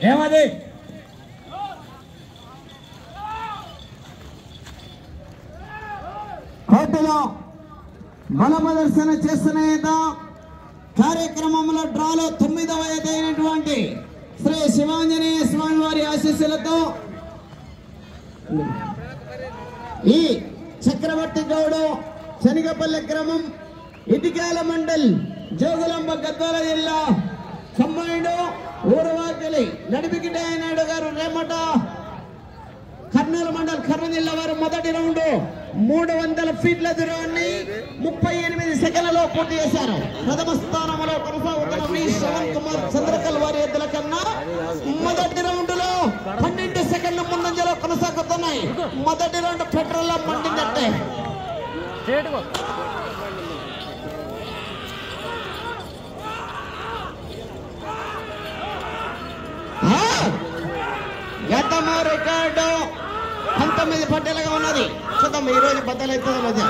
ఏమది కోటలో బల ప్రదర్శన చేస్తున్న కార్యక్రమంలో డ్రాలో 9వ అయినటువంటి శ్రీ శివాంజనేయ స్వామి వారి ఆశీస్సులతో ఈ చక్రవర్తి గౌడు శనిగపల్లి గ్రామం ఇటికాల మండల్ జోగులాంబ గద్వాల జిల్లా కంబైండ్ ఊరవాకిలి నడిపికిటాయ నాయుడు గారు రేమట కర్నూలు మండల్ కర్నూలు జిల్లా వారు మొదటి రౌండ్ 300 ఫీట్ల దూరాన్ని 38 సెకండ్లలో పూర్తి చేశారు. ప్రథమ స్థానంలో కొనసాగుతున్న వి శ్రవణ్ కుమార్ చంద్రకల్ వారి ఎద్దుల కన్నా మొదటి రౌండ్ లో 12 సెకండ్ల ముందంజలో కొనసాగుతున్నాయి. మొదటి రౌండ్ పెట్రోల్ మండిందట్టే. గతమ రికార్డు 19 పట్టేలుగా ఉన్నది. చూద్దాం ఈ రోజు బద్దలు అవుతుందో మధ్య.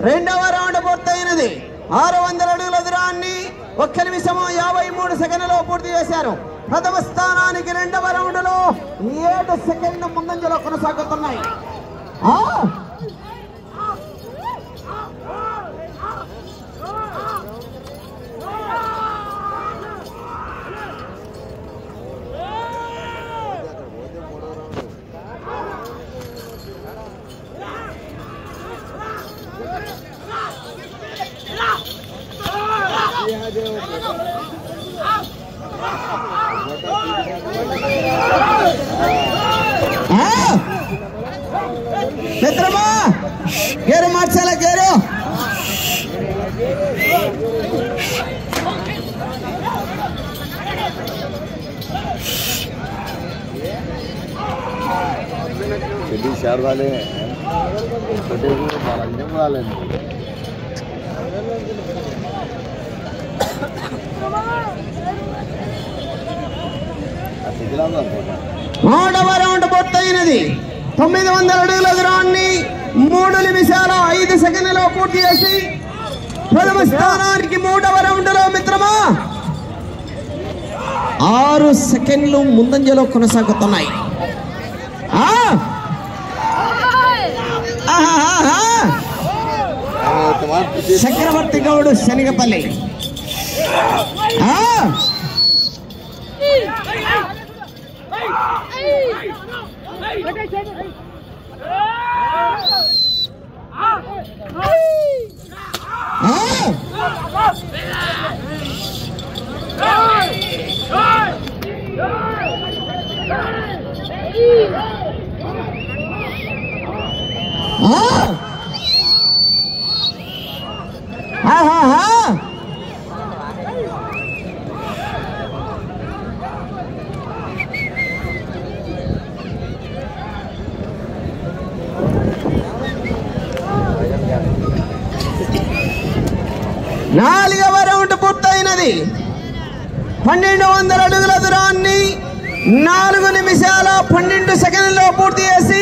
రెండవ రౌండ్ పూర్తయినది. 600 అడుగుల దూరాన్ని 1 నిమిషము 53 సెకండ్లలో పూర్తి చేశారు. ప్రథమ స్థానానికి రెండవ రౌండ్ లో 7 సెకండ్ల ముందంజలో కొనసాగుతున్నాయి. మిత్రమా గేరు మార్చాల గేరు शहर वाले वाले మూడవ రౌండ్ పూర్తయినది. 900 అడుగుల దూరాన్ని 3 నిమిషాల 5 సెకండ్లలో పూర్తి చేసి ప్రథమ స్థానానికి మూడవ రౌండ్ లో మిత్రమా 6 సెకండ్లు ముందంజలో కొనసాగుతున్నాయి. చక్రవర్తి గౌడు శనిగపల్లి. నాలుగవ రౌండ్ పూర్తయినది. 1200 అడుగుల దూరాన్ని 4 నిమిషాల 12 సెకండ్లలో పూర్తి చేసి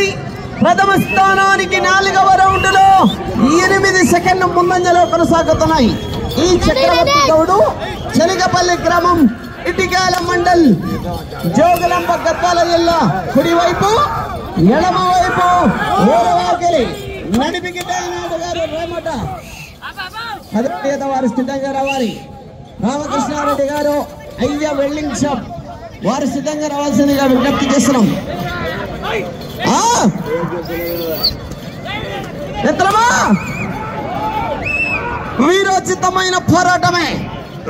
ప్రథమ స్థానానికి 4వ రౌండ్ లో 8 సెకండ్ల ముందంజలో కొనసాగుతున్నాయి. ఈ చక్రవర్తి గౌడు శనిగపల్లి గ్రామం ఇటికాల మండల్ జోగులాంబ గద్వాల జిల్లా కుడివైపు ఎడమ వైపు ఊరవాకిలి నడిపికిటాయనాయుడు గారు రేమట వారు సిద్ధంగా రావాలి. రామకృష్ణారెడ్డి గారు అయ్య వెల్డింగ్ షాప్ వారు సిద్ధంగా రావాల్సిందిగా విజ్ఞప్తి చేస్తున్నాం. మిత్రమా వీరోచితమైన పోరాటమే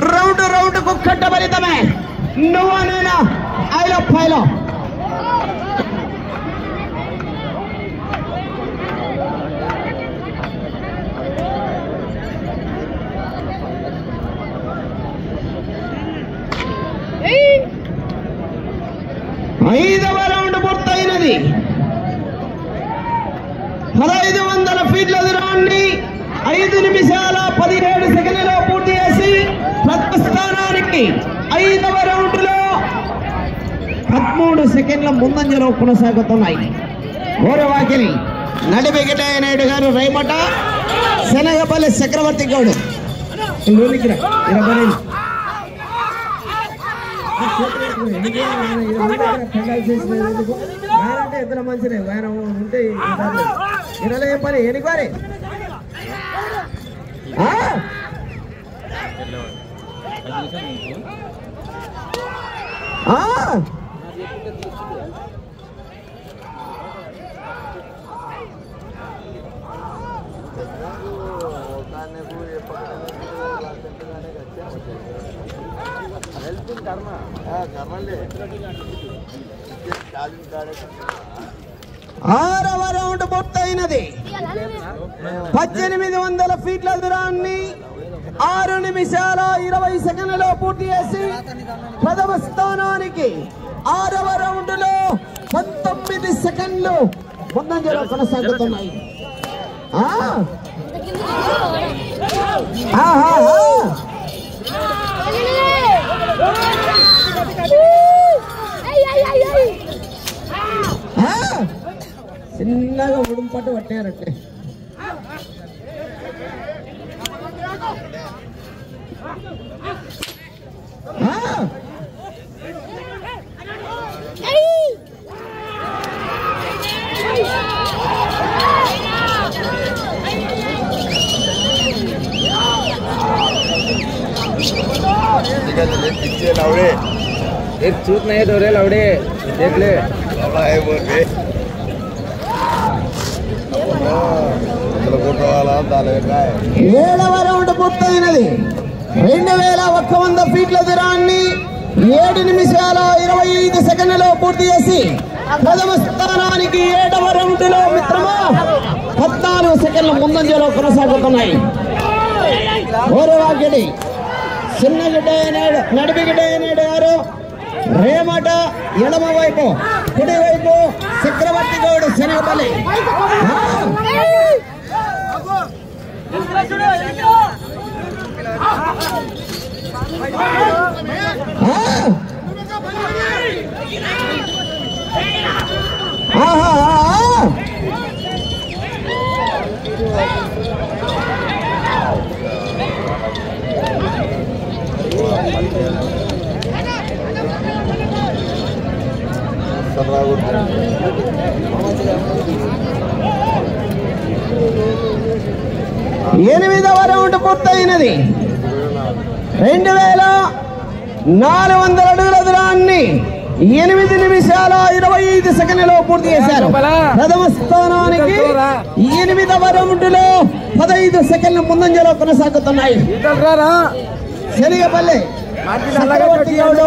రౌండ్ రౌండ్ కు కట్టబరితమే నువ్వు నేనా ఐలో ఫైలో ఐదవ రౌండ్ పూర్తయినది 1500 ఫీట్ల దూరాన్ని 5 నిమిషాల 17 సెకండ్లలో పూర్తి చేసి ప్రథమ స్థానానికి 5వ రౌండ్ లో 13 సెకండ్ల ముందంజలో కొనసాగుతున్నాయి. ఓరవాకిలి నడి వెంకటయ్య నాయుడు గారు రైమట శనగపల్లి చక్రవర్తి గౌడ్ అంటే ఇద్దరు మంచిదే ఆయన ఉంటే ఇరవై పని ఎనికి వారి ఆరవ రౌండ్ పూర్తయినది. 1800 ఫీట్ల దూరాన్ని 6 నిమిషాల 20 సెకండ్లలో పూర్తి చేసి ప్రథమ స్థానానికి 6వ రౌండ్ లో 19 సెకండ్లు ముందంజలో కొనసాగుతున్నాయి. చిన్నగా ఉడుంపట్టు పట్టారంటే लवड़े एक चूत नहीं तो रे लवड़े देख ले है बोल के ఏడవ రౌండ్ పూర్తయినది. 2100 ఫీట్ల దూరాన్ని 7 నిమిషాల 25 సెకండ్లలో పూర్తి చేసి ప్రథమ స్థానానికి 7వ రౌండ్ లో మిత్రమా 14 సెకండ్ల ముందంజలో కొనసాగుతున్నాయి. ఓరవాకిడి చిన్నగిడ్డ నడిపిగిడ్డ నాయుడు గారు రేమట ఎడమ వైపు కుడి వైపు చక్రవర్తి గౌడ్ శనగపల్లి ఎనిమిదవ రౌండ్ పూర్తయినది. 2400 అడుగుల దూరాన్ని 8 నిమిషాల 25 సెకండ్లలో పూర్తి చేశారు. ప్రథమ స్థానానికి 8వ రౌండ్ లో 15 సెకండ్ల ముందంజలో కొనసాగుతున్నాయి. శనగపల్లి చక్రవర్తి గౌడ్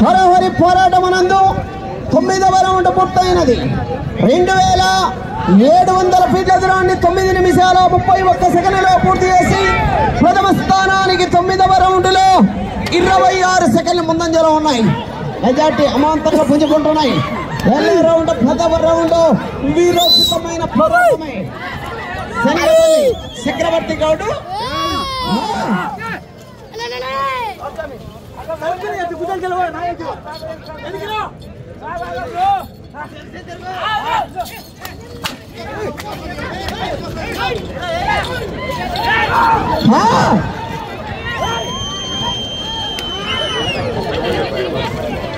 హరహరి పోరాటమనందు 9వ రౌండ్ పూర్తయినది. 2700 ఫీట్ల దూరాన్ని 9 నిమిషాల 31 సెకండ్లలో పూర్తి చేసి ప్రథమ స్థానానికి 9వ రౌండ్ లో 26 సెకండ్ల ముందంజలో ఉన్నాయి. మెజార్టీ అమాంతంగా పుంజుకుంటున్నాయి. 2వ రౌండ్ 10వ రౌండ్ వీరోచితమైన పోరాటమే. చక్రవర్తి గౌడ్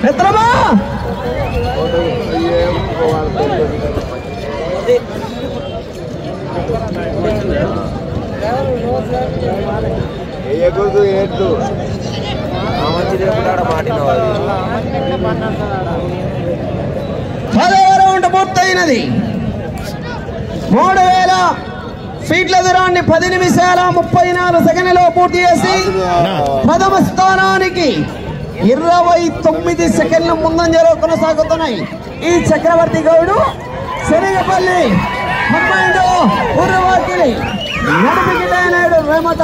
మిత్రమా పదవ రౌండ్ పూర్తయినది. 3000 ఫీట్ల దూరాన్ని 10 నిమిషాల 34 సెకండ్లలో పూర్తి చేసి ప్రథమ స్థానానికి 29 సెకండ్ల ముందంజలో కొనసాగుతున్నాయి. ఈ చక్రవర్తి గౌడు శనగపల్లి అమ్మాయిడు ఊరవాకిలి నడిపికిటైనాడు రేమట.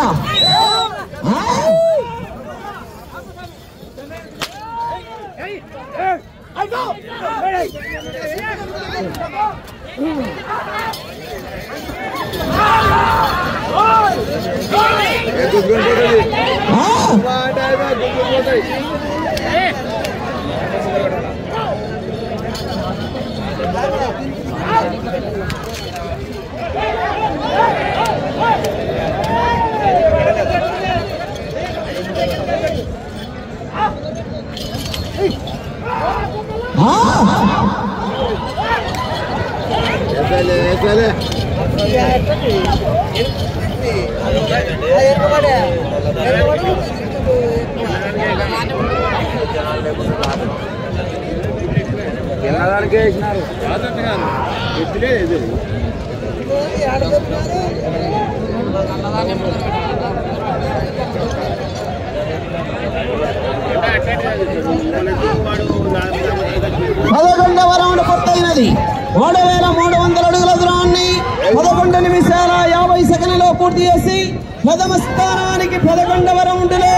వెళ్ళడానికి వేసినారు. 11వ రౌండ్ పూర్తయినది. 3300 అడుగుల దూరాన్ని 11 నిమిషాల 50 సెకండ్లలో పూర్తి చేసి ప్రథమ స్థానానికి 11వ రౌండ్లో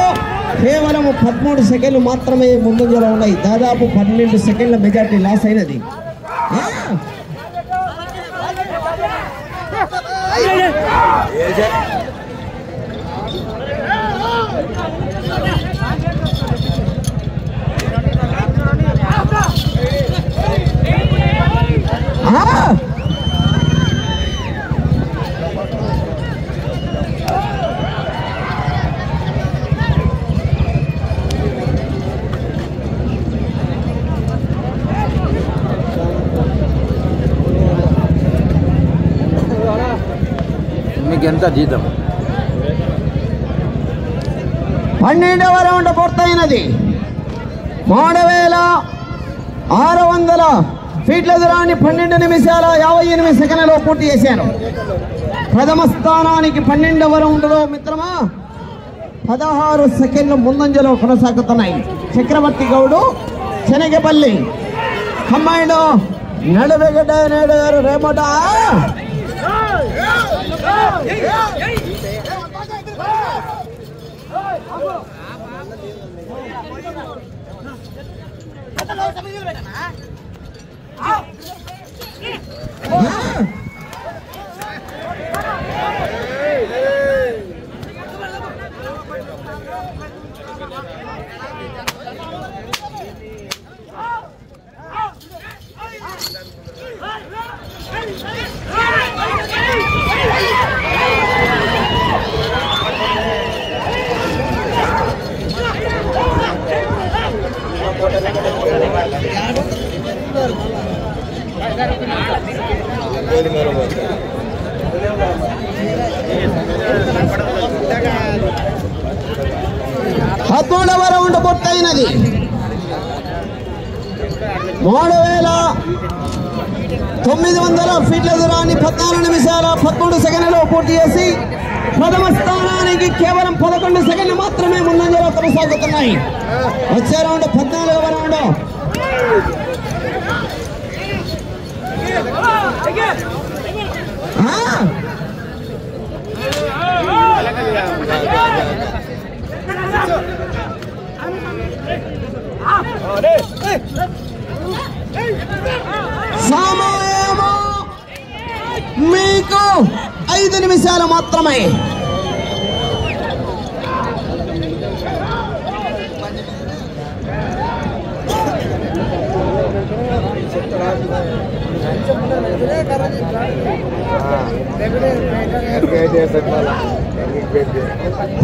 కేవలం 13 సెకండ్లు మాత్రమే ముందంజలో ఉన్నాయి. దాదాపు 12 సెకండ్ల మెజార్టీ లాస్ అయినది. మీకు ఎంత జీతం? 12వ రౌండ్ పూర్తయినది. 3600 ఫీట్ల దూరాన్ని 12 నిమిషాల 58 సెకండ్లలో పూర్తి చేశారు. ప్రథమ స్థానానికి 12వ రౌండ్లో మిత్రమా 16 సెకండ్లు ముందంజలో కొనసాగుతున్నాయి. చక్రవర్తి గౌడు శనగపల్లి అమ్మాయిలో నడువెగడ గారు రేపట పదమూడవ రౌండ్ పూర్తయినది. 3900 ఫీట్ల దూరాన్ని 14 నిమిషాల 13 సెకండ్లలో పూర్తి చేసి ప్రథమ స్థానానికి కేవలం 11 సెకండ్లు మాత్రమే ముందంజలో కొనసాగుతున్నాయి. వచ్చే రౌండ్ 14వ రౌండ్. సమయము మీకు 5 నిమిషాలు మాత్రమే.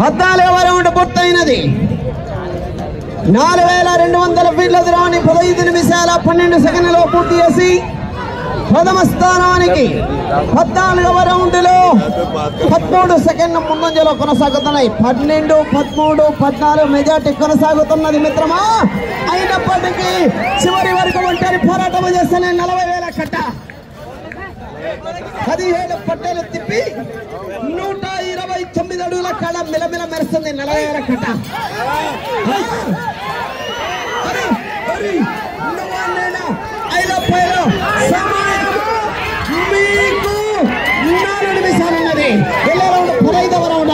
పద్నాలుగవ రౌండ్ పూర్తయినది. 4200 ఫీట్ల దూరాన్ని 15 నిమిషాల 12 సెకండ్లలో పూర్తి చేసి ప్రథమ స్థానానికి 14వ రౌండ్ లో 13 సెకండ్ల ముందంజలో కొనసాగుతున్నాయి. 12, 13, 14 మెజార్టీ కొనసాగుతున్నది మిత్రమా. అయినప్పటికీ చివరి వరకు ఒంటరి పోరాటం చేస్తేనే 40,000 కట్ట 17 పట్టేలు తిప్పి 129 అడుగుల కళ మిలమిల మెరుస్తుంది. 40,000 కట్ట మీకు 4 నిమిషాలు ఉన్నది. వెళ్ళే రౌండ్ 15వ రౌండ్.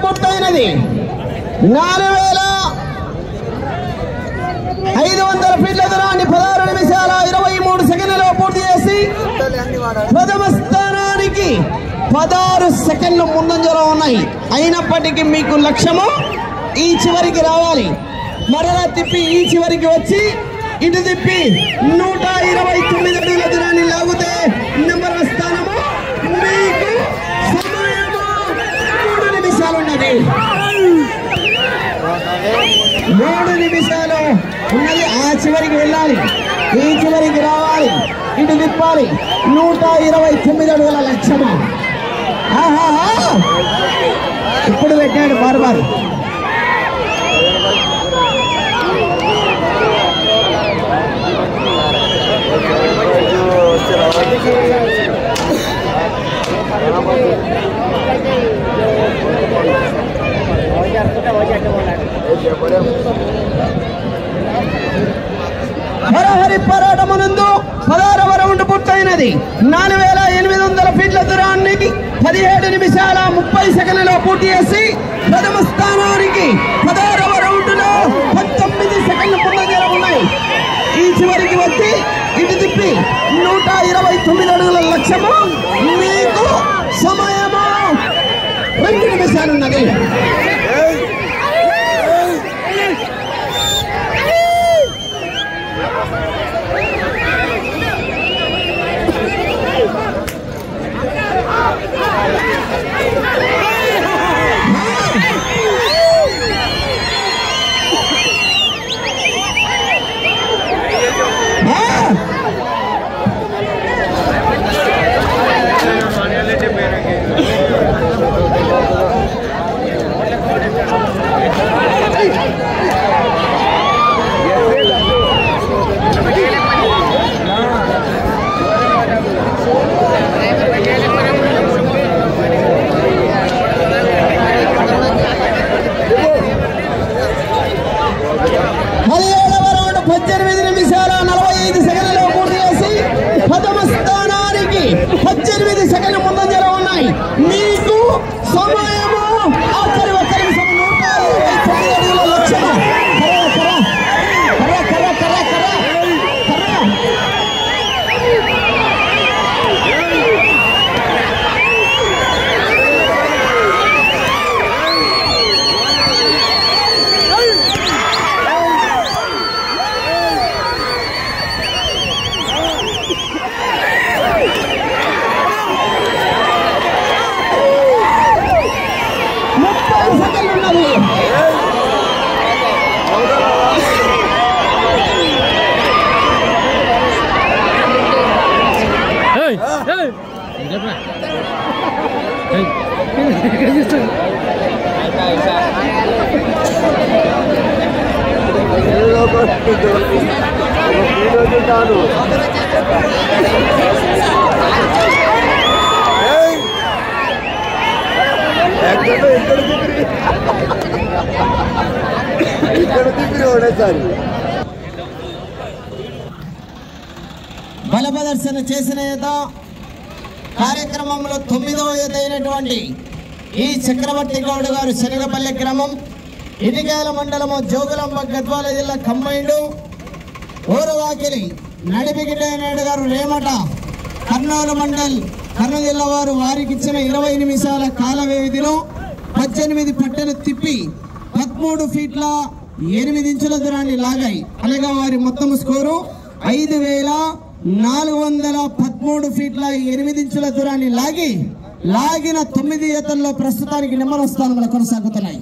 పూర్తయినది. 4500 ఫీట్ల దూరాన్ని 16 నిమిషాల 23 సెకండ్లలో పూర్తి చేసి ప్రథమ స్థానానికి 16 సెకండ్లు ముందంజలో ఉన్నాయి. అయినప్పటికీ మీకు లక్ష్యము ఈ చివరికి రావాలి. మరలా తిప్పి ఈ చివరికి వచ్చి ఇటు తిప్పి 129 అడుగుల దూరాన్ని లాగితే నెంబర్ స్థానము. మీకు సమయము 3 నిమిషాలు ఉన్నది. 3 నిమిషాలు ఉన్నది. ఆ చివరికి వెళ్ళాలి, ఈ చివరికి రావాలి, ఇటు తిప్పాలి. 129 అడుగుల లక్ష్యము. ఇప్పుడు పెట్టాడు బార్బార్. హరహరి పోరాటమునందు 16వ రౌండ్ పూర్తయినది. 4800 ఫీట్ల దూరానికి 17 నిమిషాల 30 సెకండ్లలో పూర్తి చేసి ప్రథమ స్థానానికి 16వ రౌండ్లో 19 సెకండ్ల ముందంజలో ఉన్నాయి. ఈ చివరికి వచ్చి ఇటు తిప్పి 129 అడుగుల లక్ష్యము. మీకు సమయము 2 నిమిషాలు ఉన్నది. బల ప్రదర్శన చేసిన క్రమంలో 9వ ఎత్తైనటువంటి ఈ చక్రవర్తి గౌడ్ గారు శనగపల్లె గ్రామం ఇటికేల మండలము జోగులాంబ గద్వాల జిల్లా కంబైండ్ ఊరవాకిలి నడిపిగిట నాయుడు గారు రేమట కర్నూలు మండల్ కర్నూలు జిల్లా వారు వారికి ఇచ్చిన 20 నిమిషాల కాల వ్యవధిలో 18 పట్టెలు తిప్పి 13 ఫీట్ల 8 ఇంచుల దూరాన్ని లాగాయి. అనగా వారి మొత్తం స్కోరు 5413 ఫీట్ల 8 ఇంచుల దూరాన్ని లాగిన 9 ఈతల్లో ప్రస్తుతానికి నెంబర్ స్థానంలో కొనసాగుతున్నాయి.